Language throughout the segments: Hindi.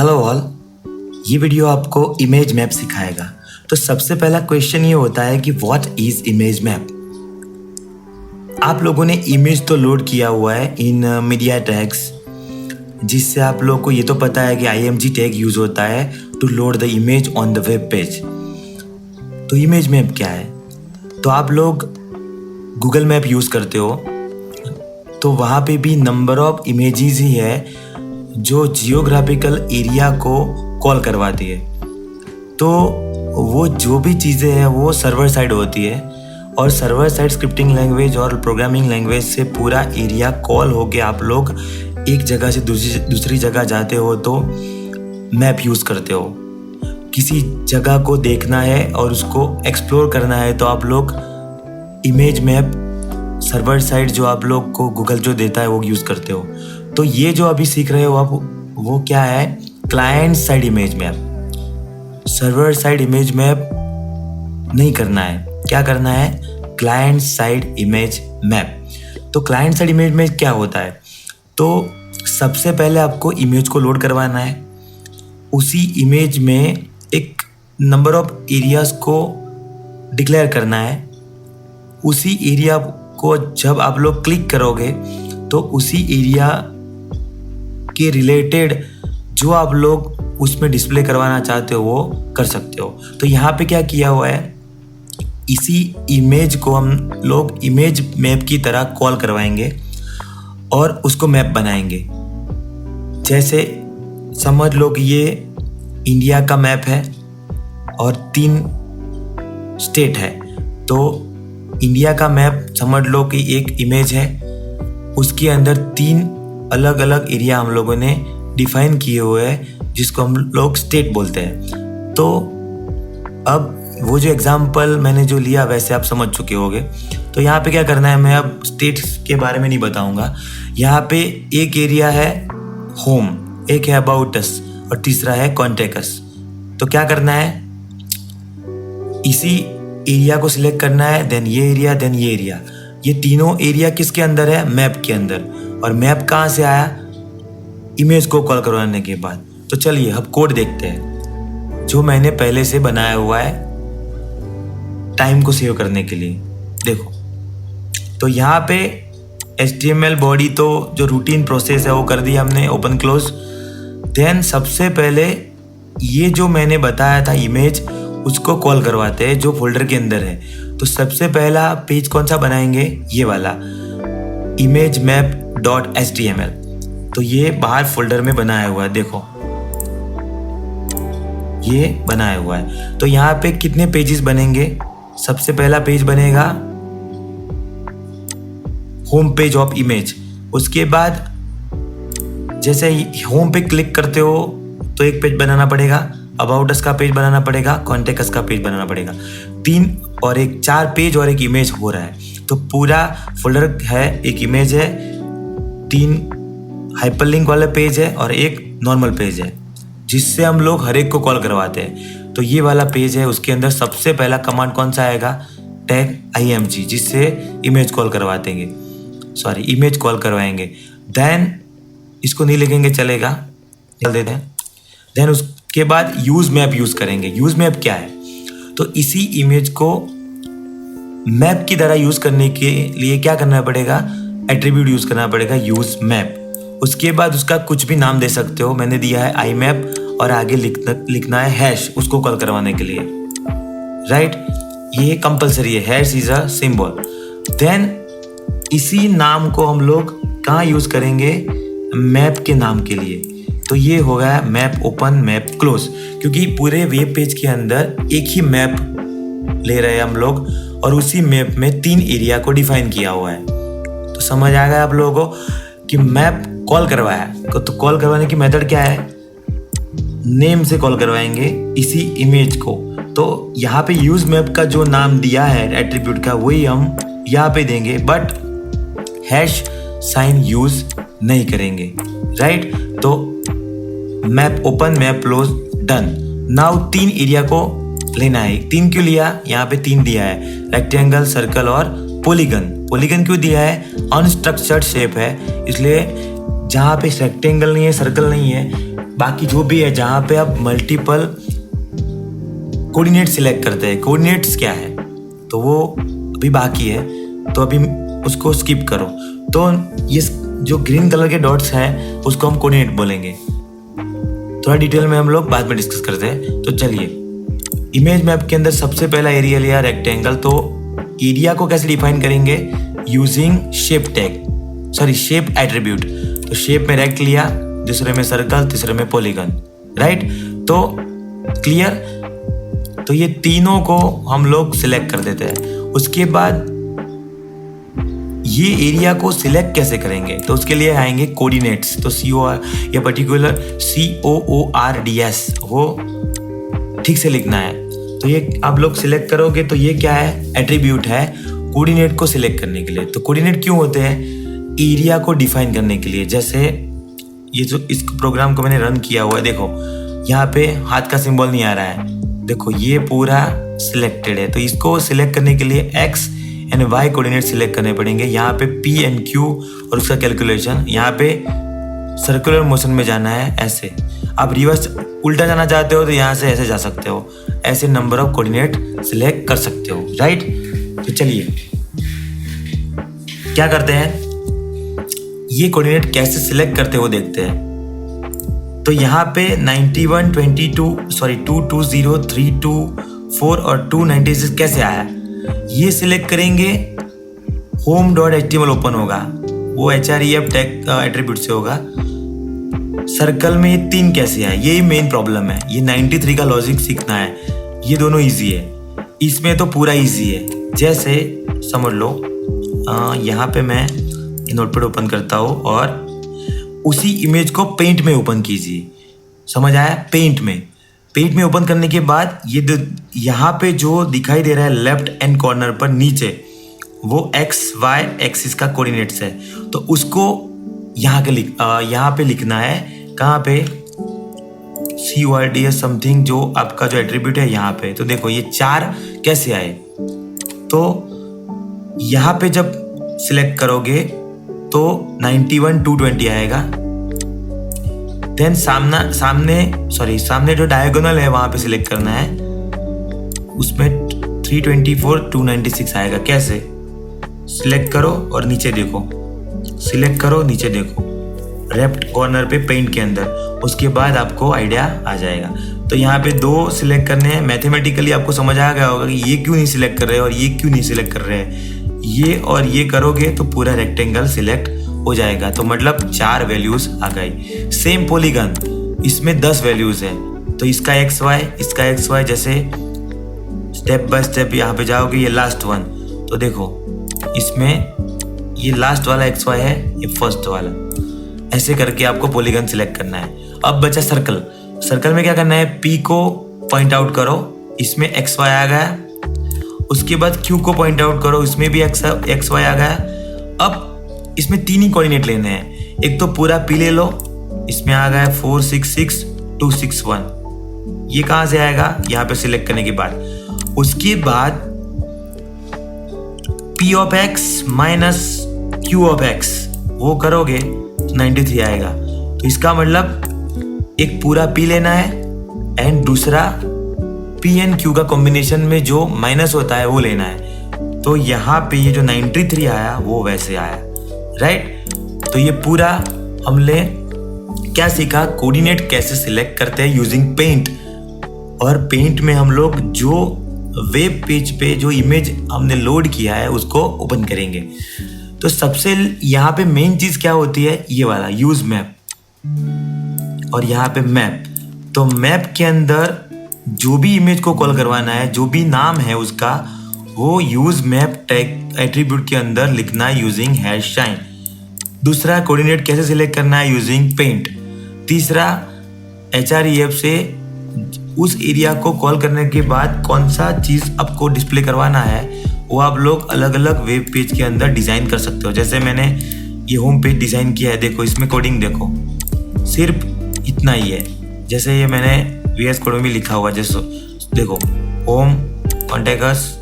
Hello all. ये वीडियो आपको इमेज मैप सिखाएगा। तो सबसे पहला क्वेश्चन ये होता है कि व्हाट इज इमेज मैप। आप लोगों ने इमेज तो लोड किया हुआ है इन मीडिया टैग्स, जिससे आप लोग को ये तो पता है कि IMG टैग यूज होता है to load the image on the web page. तो इमेज मैप क्या है? तो आप लोग गूगल मैप यूज करते हो, तो वहाँ पे भी नंबर ऑफ इमेजेस ही है जो जियोग्राफिकल एरिया को कॉल करवाती है। तो वो जो भी चीज़ें हैं वो सर्वर साइड होती है, और सर्वर साइड स्क्रिप्टिंग लैंग्वेज और प्रोग्रामिंग लैंग्वेज से पूरा एरिया कॉल होके आप लोग एक जगह से दूसरी जगह जाते हो तो मैप यूज़ करते हो। किसी जगह को देखना है और उसको एक्सप्लोर करना है तो आप लोग इमेज मैप सर्वर साइड जो आप लोग को गूगल जो देता है वो यूज़ करते हो। तो ये जो अभी सीख रहे हो आप, वो क्या है? Client side image map. Server side image map नहीं करना है। क्या करना है? Client side image map. तो क्लाइंट साइड इमेज मैप क्या होता है? तो सबसे पहले आपको इमेज को लोड करवाना है। उसी इमेज में एक नंबर ऑफ एरियाज को डिक्लेयर करना है। उसी एरिया को जब आप लोग क्लिक करोगे तो उसी एरिया के रिलेटेड जो आप लोग उसमें डिस्प्ले करवाना चाहते हो वो कर सकते हो। तो यहाँ पे क्या किया हुआ है, इसी इमेज को हम लोग इमेज मैप की तरह कॉल करवाएंगे और उसको मैप बनाएंगे। जैसे समझ लो कि ये इंडिया का मैप है और 3 स्टेट है। तो इंडिया का मैप समझ लो कि एक इमेज है, उसके अंदर 3 अलग अलग एरिया हम लोगों ने डिफाइन किए हुए हैं जिसको हम लोग स्टेट बोलते हैं। तो अब वो जो एग्जांपल मैंने जो लिया वैसे आप समझ चुके होंगे। तो यहाँ पे क्या करना है, मैं अब स्टेट्स के बारे में नहीं बताऊंगा। यहाँ पे एक एरिया है होम, एक है अबाउट अस और तीसरा है कॉन्टेक्ट अस। तो क्या करना है, इसी एरिया को सिलेक्ट करना है, देन ये एरिया, देन ये एरिया। ये तीनों एरिया किसके अंदर है? मैप के अंदर। और मैप कहाँ से आया? इमेज को कॉल करवाने के बाद। तो चलिए अब कोड देखते हैं जो मैंने पहले से बनाया हुआ है टाइम को सेव करने के लिए। देखो, तो यहाँ पे HTML बॉडी तो जो रूटीन प्रोसेस है वो कर दिया हमने, ओपन क्लोज। देन सबसे पहले ये जो मैंने बताया था इमेज, उसको कॉल करवाते हैं जो फोल्डर के अंदर है। तो सबसे पहला पेज कौन सा बनाएंगे? ये वाला imagemapp.html। तो ये बाहर फोल्डर में बनाया हुआ है, देखो ये बनाया हुआ है। तो यहाँ पे कितने पेजेस बनेंगे? सबसे पहला पेज बनेगा होम पेज ऑफ इमेज। उसके बाद जैसे ही होम पे क्लिक करते हो तो एक पेज बनाना पड़ेगा, अबाउट अस का पेज बनाना पड़ेगा, कॉन्टेक्ट अस का पेज बनाना पड़ेगा। 3 और 1 4 पेज और एक इमेज हो रहा है। तो पूरा फोल्डर है, एक इमेज है, 3 हाइपरलिंक वाला पेज है और एक नॉर्मल पेज है जिससे हम लोग हर एक को कॉल करवाते हैं। तो ये वाला पेज है, उसके अंदर सबसे पहला कमांड कौन सा आएगा? टैग IMG, जिससे इमेज कॉल इमेज कॉल करवाएंगे। देन इसको नहीं लिखेंगे चलेगा, चल देते हैं। देन उसके बाद यूज मैप यूज करेंगे। यूज मैप क्या है? तो इसी इमेज को मैप की तरह यूज करने के लिए क्या करना पड़ेगा? एट्रीब्यूट यूज करना पड़ेगा, यूज मैप। उसके बाद उसका कुछ भी नाम दे सकते हो, मैंने दिया है IMAP, और आगे लिखना है हैश उसको कॉल करवाने के लिए, राइट? ये कंपलसरी है, hash is a symbol. Then इसी नाम को हम लोग कहाँ यूज करेंगे? मैप के नाम के लिए। तो ये हो गया मैप ओपन, मैप क्लोज, क्योंकि पूरे वेब पेज के अंदर एक ही मैप ले रहे हैं हम लोग और उसी मैप में 3 एरिया को डिफाइन किया हुआ है। तो समझ आ गया आप लोगों को कि मैप कॉल करवाया। तो कॉल करवाने की मेथड क्या है? नेम से कॉल करवाएंगे इसी इमेज को। तो यहाँ पे यूज मैप का जो नाम दिया है एट्रीब्यूट का, वही हम यहाँ पे देंगे, बट हैश साइन यूज नहीं करेंगे, राइट? तो map open, map close, done. Now 3 area को लेना है। 3 क्यों लिया? यहाँ पे 3 दिया है, रेक्टेंगल, सर्कल और पॉलीगन। पॉलीगन क्यों दिया है? अनस्ट्रक्चर्ड शेप है, इसलिए जहाँ पे रेक्टेंगल नहीं है, सर्कल नहीं है, बाकी जो भी है जहाँ पे आप मल्टीपल कोऑर्डिनेट सिलेक्ट करते हैं। कोऑर्डिनेट्स क्या है तो वो अभी बाकी है, तो अभी उसको स्किप करो। तो ये जो ग्रीन कलर के डॉट्स हैं उसको हम कोऑर्डिनेट बोलेंगे। थोड़ा डिटेल में हम लोग बाद में डिस्कस करते हैं। तो चलिए, इमेज मैप के अंदर सबसे पहला एरिया लिया रेक्टेंगल। तो एरिया को कैसे डिफाइन करेंगे? Using shape tag, sorry shape attribute. तो शेप में रेक्ट लिया, दूसरे में सर्कल, तीसरे में पॉलीगन, राइट। तो क्लियर। तो ये तीनों को हम लोग सिलेक्ट कर देते हैं। उसके बाद ये एरिया को सिलेक्ट कैसे करेंगे? तो उसके लिए आएंगे कोऑर्डिनेट्स। तो COR या पर्टिकुलर COORDS वो ठीक से लिखना है। तो ये आप लोग सिलेक्ट करोगे तो ये क्या है? एट्रीब्यूट है कोऑर्डिनेट को सिलेक्ट करने के लिए। तो कोऑर्डिनेट क्यों होते हैं? एरिया को डिफाइन करने के लिए। जैसे ये जो इस प्रोग्राम को मैंने रन किया हुआ है, देखो यहाँ पे हाथ का सिंबल नहीं आ रहा है, देखो ये पूरा सिलेक्टेड है। तो इसको सिलेक्ट करने के लिए X and Y coordinate select करने पड़ेंगे। यहाँ पे P एंड Q और उसका कैलकुलेशन, यहाँ पे सर्कुलर मोशन में जाना है ऐसे। आप रिवर्स उल्टा जाना चाहते हो तो यहाँ से ऐसे जा सकते हो। ऐसे नंबर ऑफ कोऑर्डिनेट सिलेक्ट कर सकते हो, राइट। तो चलिए क्या करते हैं, ये कोऑर्डिनेट कैसे सिलेक्ट करते हो देखते हैं। तो यहाँ पे 91, 22, सॉरी 220, 324 और 296 कैसे आया? ये सिलेक्ट करेंगे, home.html ओपन होगा, वो href टैग एट्रीब्यूट से होगा। सर्कल में ये 3 कैसे आए? यही मेन प्रॉब्लम है। ये 93 का लॉजिक सीखना है। ये दोनों इजी है, इसमें तो पूरा इजी है। जैसे समझ लो यहाँ पे मैं नोटपैड ओपन करता हूँ और उसी इमेज को पेंट में ओपन कीजिए। समझ आया? पेंट में ओपन करने के बाद ये यहाँ पे जो दिखाई दे रहा है लेफ्ट एंड कॉर्नर पर नीचे, वो XY एक्सिस का कोऑर्डिनेट्स है। तो उसको यहाँ पे लिखना है। कहाँ पे? CORDS समथिंग, जो आपका जो एट्रीब्यूट है यहाँ पे। तो देखो ये 4 कैसे आए? तो यहाँ पे जब सिलेक्ट करोगे तो 91, 220 आएगा। देन सामने जो डायगोनल है वहां पे सिलेक्ट करना है, उसमें 324, 296 आएगा। कैसे? सिलेक्ट करो और नीचे देखो, सिलेक्ट करो नीचे देखो, लेफ्ट कॉर्नर पे पेंट के अंदर। उसके बाद आपको आइडिया आ जाएगा। तो यहाँ पे 2 सिलेक्ट करने हैं। मैथमेटिकली आपको समझ आ गया होगा कि ये क्यों नहीं सिलेक्ट कर रहे और ये क्यों नहीं सिलेक्ट कर रहे हैं। ये और ये करोगे तो पूरा रेक्टेंगल सिलेक्ट हो जाएगा। तो मतलब 4 वैल्यूज आ गई। सेम पॉलीगन, इसमें 10 वैल्यूज है। तो इसका XY जैसे स्टेप बाय स्टेप यहाँ पे जाओगे, ये लास्ट वन। तो देखो इसमें ये लास्ट वाला XY है, ये फर्स्ट वाला। ऐसे करके आपको पॉलीगन सिलेक्ट करना है। अब बचा सर्कल में क्या करना है? P को पॉइंट आउट करो, इसमें XY आ गया। उसके बाद Q को पॉइंट आउट करो, इसमें भी XY आ गया। अब इसमें 3 ही कोऑर्डिनेट लेने हैं। एक तो पूरा P ले लो, इसमें आ गया 466, 261। ये कहां से आएगा? यहाँ पे सिलेक्ट करने के बाद। उसके बाद P of X minus Q of X वो करोगे तो 93 आएगा। तो इसका मतलब एक पूरा P लेना है एंड दूसरा P एंड Q का कॉम्बिनेशन में जो माइनस होता है वो लेना है। तो यहाँ पे ये जो 93 आया वो वैसे आया, राइट। तो ये पूरा हमने क्या सीखा? कोऑर्डिनेट कैसे सिलेक्ट करते हैं यूजिंग पेंट। और पेंट में हम लोग जो वेब पेज पे जो इमेज हमने लोड किया है उसको ओपन करेंगे। तो सबसे यहाँ पे मेन चीज क्या होती है? ये वाला यूज मैप और यहाँ पे मैप। तो मैप के अंदर जो भी इमेज को कॉल करवाना है, जो भी नाम है उसका, वो यूज मैप टैग एट्रीब्यूट के अंदर लिखना है यूजिंग #शाइन। दूसरा, कोऑर्डिनेट कैसे सिलेक्ट करना है? Using paint. तीसरा, href से उस एरिया को कॉल करने के बाद कौन सा चीज आपको डिस्प्ले करवाना है वो आप लोग अलग अलग वेब पेज के अंदर डिजाइन कर सकते हो। जैसे मैंने ये होम पेज डिजाइन किया है, देखो इसमें कोडिंग देखो, सिर्फ इतना ही है। जैसे ये मैंने VS कोड में भी लिखा हुआ, जैसे देखो home, contact us,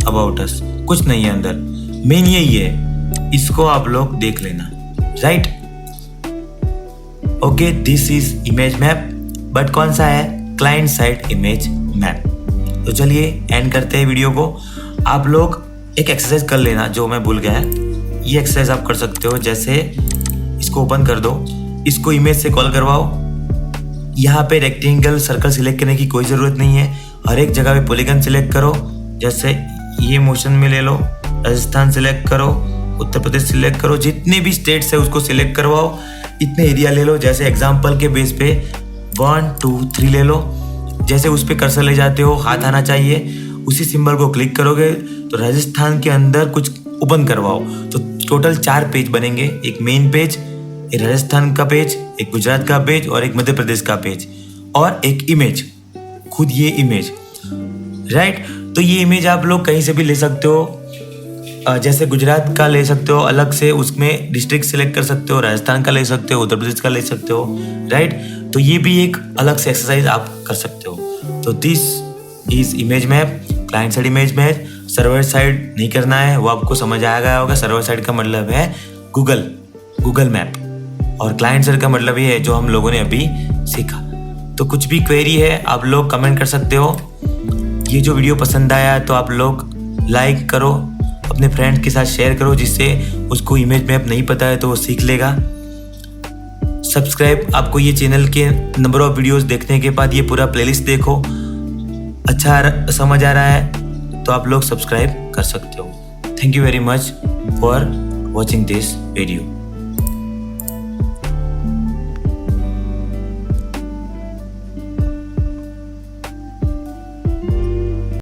about us, कुछ नहीं है अंदर। मेन यही है, इसको आप लोग देख लेना, right. Okay, this is image map, but कौन सा है? Client side image map. तो चलिए एंड करते हैं वीडियो को। आप लोग एक एक्सरसाइज कर लेना जो मैं भूल गया। ये एक्सरसाइज आप कर सकते हो, जैसे इसको ओपन कर दो, इसको इमेज से कॉल करवाओ। यहाँ पे रेक्टेंगल सर्कल सिलेक्ट करने की कोई ज़रूरत नहीं है, हर एक जगह पे पॉलीगन सिलेक्ट करो। जैसे ये मोशन में ले लो, राजस्थान सिलेक्ट करो, उत्तर प्रदेश सिलेक्ट करो, जितने भी स्टेट्स है उसको सिलेक्ट करवाओ। इतने एरिया ले लो, जैसे एग्जाम्पल के बेस पे 1 2 3 ले लो। जैसे उस पर कर्सर ले जाते हो, हाथ आना चाहिए, उसी सिंबल को क्लिक करोगे तो राजस्थान के अंदर कुछ ओपन करवाओ। तो टोटल 4 पेज बनेंगे, एक मेन पेज, एक राजस्थान का पेज, एक गुजरात का पेज और एक मध्य प्रदेश का पेज और एक इमेज, खुद ये इमेज, राइट। तो ये इमेज आप लोग कहीं से भी ले सकते हो, जैसे गुजरात का ले सकते हो अलग से, उसमें डिस्ट्रिक्ट सिलेक्ट कर सकते हो, राजस्थान का ले सकते हो, उत्तर प्रदेश का ले सकते हो, राइट। तो ये भी एक अलग से एक्सरसाइज आप कर सकते हो। तो this is image map, client side image map. Server side नहीं करना है, वो आपको समझ आ गया होगा। सर्वर साइड का मतलब है गूगल मैप, और क्लाइंट साइड का मतलब ये है जो हम लोगों ने अभी सीखा। तो कुछ भी क्वेरी है आप लोग कमेंट कर सकते हो। ये जो वीडियो पसंद आया तो आप लोग लाइक करो, अपने फ्रेंड के साथ शेयर करो, जिससे उसको इमेज मैप नहीं पता है तो वो सीख लेगा। सब्सक्राइब, आपको ये चैनल के नंबर ऑफ वीडियोस देखने के बाद ये पूरा प्लेलिस्ट देखो, अच्छा समझ आ रहा है तो आप लोग सब्सक्राइब कर सकते हो। Thank you very much for watching this video.